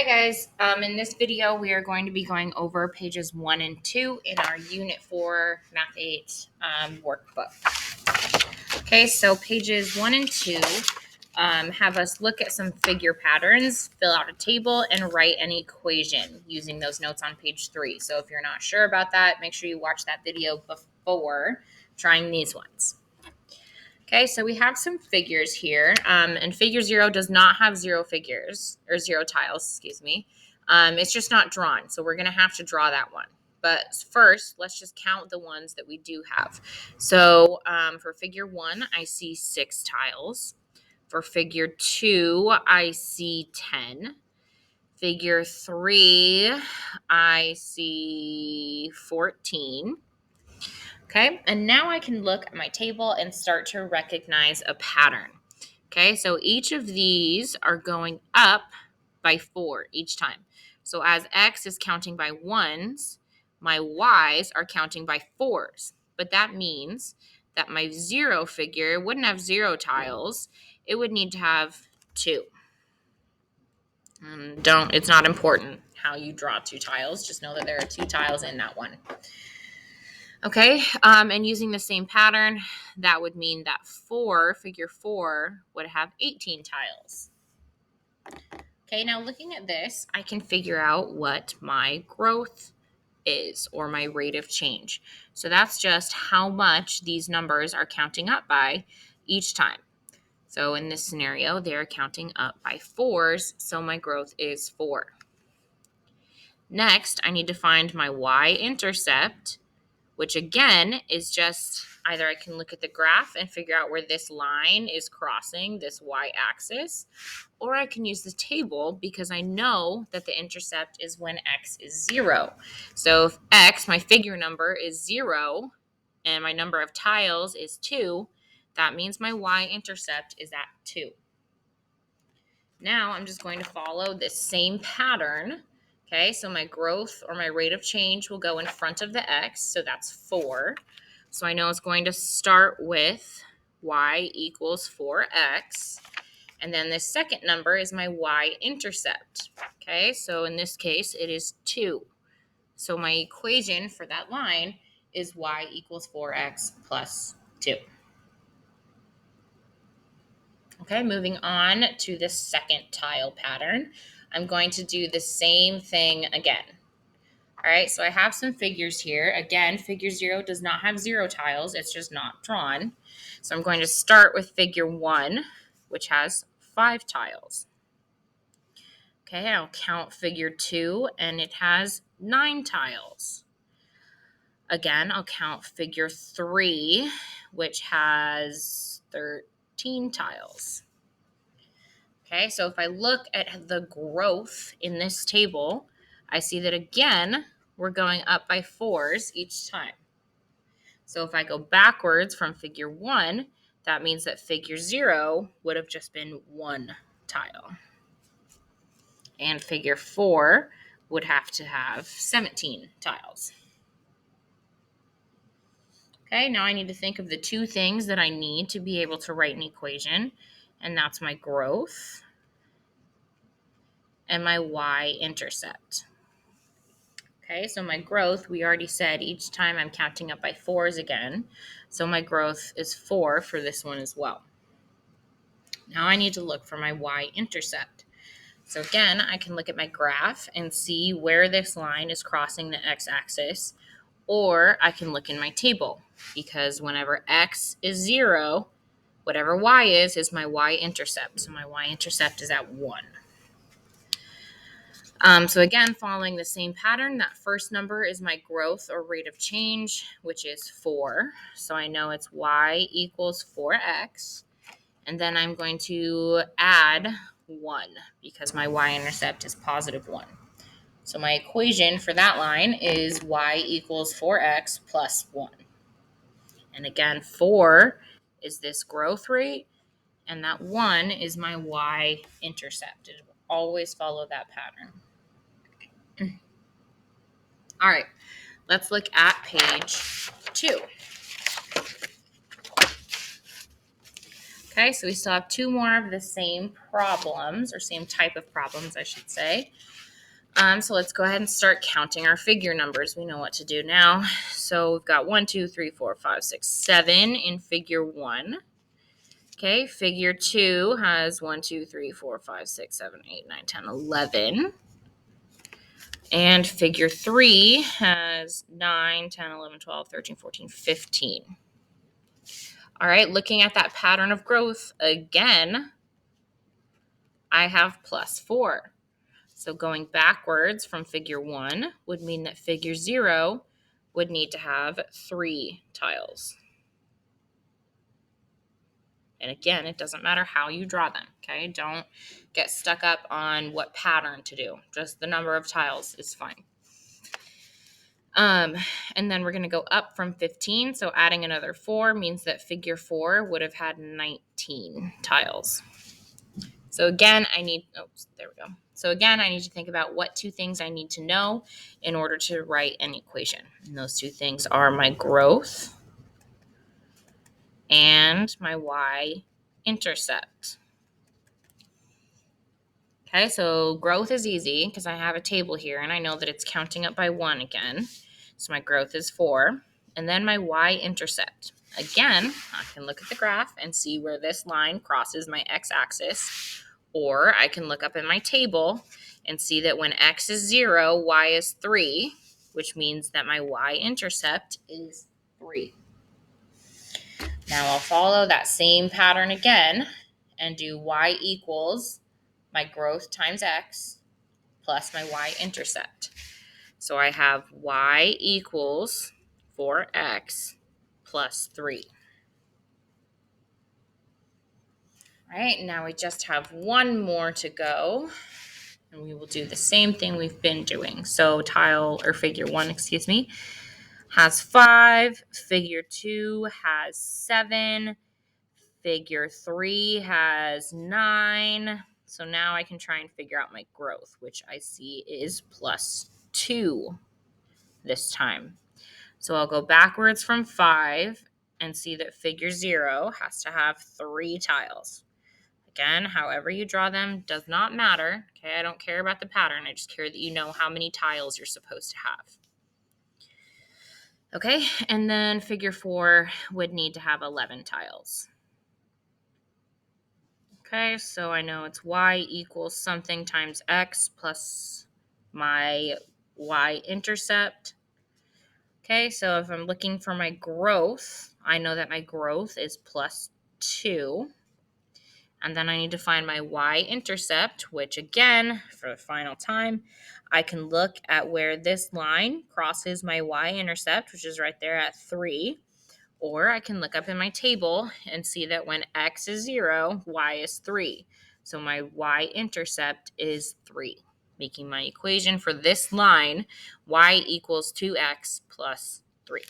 Hi guys, in this video we are going to be going over pages 1 and 2 in our Unit 4 Math 8 workbook. Okay, so pages 1 and 2 have us look at some figure patterns, fill out a table, and write an equation using those notes on page 3. So if you're not sure about that, make sure you watch that video before trying these ones. Okay, so we have some figures here, and figure 0 does not have 0 figures, or 0 tiles, excuse me. It's just not drawn, so we're going to have to draw that one. But first, let's just count the ones that we do have. So for figure 1, I see 6 tiles. For figure 2, I see 10. Figure 3, I see 14. Okay, and now I can look at my table and start to recognize a pattern. Okay, so each of these are going up by 4 each time. So as X is counting by 1s, my Y's are counting by 4s. But that means that my 0 figure wouldn't have 0 tiles. It would need to have 2. It's not important how you draw 2 tiles. Just know that there are 2 tiles in that one. Okay, and using the same pattern, that would mean that figure 4 would have 18 tiles. Okay, now looking at this, I can figure out what my growth is, or my rate of change. So that's just how much these numbers are counting up by each time. So in this scenario, they're counting up by 4s, so my growth is 4. Next, I need to find my y-intercept, which again is just either I can look at the graph and figure out where this line is crossing this y-axis, or I can use the table because I know that the intercept is when x is 0. So if x, my figure number, is 0 and my number of tiles is 2, that means my y-intercept is at 2. Now I'm just going to follow this same pattern. Okay, so my growth or my rate of change will go in front of the x, so that's 4. So I know it's going to start with y equals 4x. And then this second number is my y-intercept. Okay, so in this case, it is 2. So my equation for that line is y equals 4x plus 2. Okay, moving on to the second tile pattern. I'm going to do the same thing again. All right, so I have some figures here. Again, figure 0 does not have 0 tiles. It's just not drawn. So I'm going to start with figure 1, which has 5 tiles. Okay, I'll count figure 2, and it has 9 tiles. Again, I'll count figure 3, which has 13 tiles. Okay, so if I look at the growth in this table, I see that again, we're going up by 4s each time. So if I go backwards from figure 1, that means that figure 0 would have just been 1 tile. And figure 4 would have to have 17 tiles. Okay, now I need to think of the 2 things that I need to be able to write an equation, and that's my growth and my y-intercept. Okay, so my growth, we already said each time I'm counting up by 4s again. So my growth is 4 for this one as well. Now I need to look for my y-intercept. So again, I can look at my graph and see where this line is crossing the x-axis, or I can look in my table because whenever x is 0, whatever y is my y-intercept. So my y-intercept is at 1. So again, following the same pattern, that first number is my growth or rate of change, which is 4. So I know it's y equals 4x. And then I'm going to add 1 because my y-intercept is positive 1. So my equation for that line is y equals 4x plus 1. And again, 4 is this growth rate, and that 1 is my y-intercept. It will always follow that pattern. All right, let's look at page 2. Okay, so we still have two more of the same problems, or same type of problems, I should say. So let's go ahead and start counting our figure numbers. We know what to do now. So we've got 1, 2, 3, 4, 5, 6, 7 in figure 1. Okay, figure 2 has 1, 2, 3, 4, 5, 6, 7, 8, 9, 10, 11. And figure 3 has 9, 10, 11, 12, 13, 14, 15. All right, looking at that pattern of growth again, I have plus 4. So going backwards from figure 1 would mean that figure 0 would need to have 3 tiles. And again, it doesn't matter how you draw them, okay? Don't get stuck up on what pattern to do. Just the number of tiles is fine. And then we're going to go up from 15. So adding another 4 means that figure 4 would have had 19 tiles. So again, I need to think about what two things I need to know in order to write an equation. And those two things are my growth and my y-intercept. Okay, so growth is easy because I have a table here and I know that it's counting up by 1 again. So my growth is 4. And then my y-intercept. Again, I can look at the graph and see where this line crosses my x-axis. Or I can look up in my table and see that when x is 0, y is 3, which means that my y-intercept is 3. Now I'll follow that same pattern again and do y equals my growth times x plus my y-intercept. So I have y equals 4x plus 3. All right, now we just have one more to go, and we will do the same thing we've been doing. So figure 1, has 5, figure 2 has 7, figure 3 has 9. So now I can try and figure out my growth, which I see is plus 2 this time. So I'll go backwards from 5 and see that figure 0 has to have 3 tiles. Again, however you draw them does not matter. Okay, I don't care about the pattern. I just care that you know how many tiles you're supposed to have. Okay, and then figure 4 would need to have 11 tiles. Okay, so I know it's y equals something times x plus my y-intercept. Okay, so if I'm looking for my growth, I know that my growth is plus 2. And then I need to find my y-intercept, which again, for the final time, I can look at where this line crosses my y-intercept, which is right there at 3. Or I can look up in my table and see that when x is 0, y is 3. So my y-intercept is 3, making my equation for this line y equals 2x plus 3.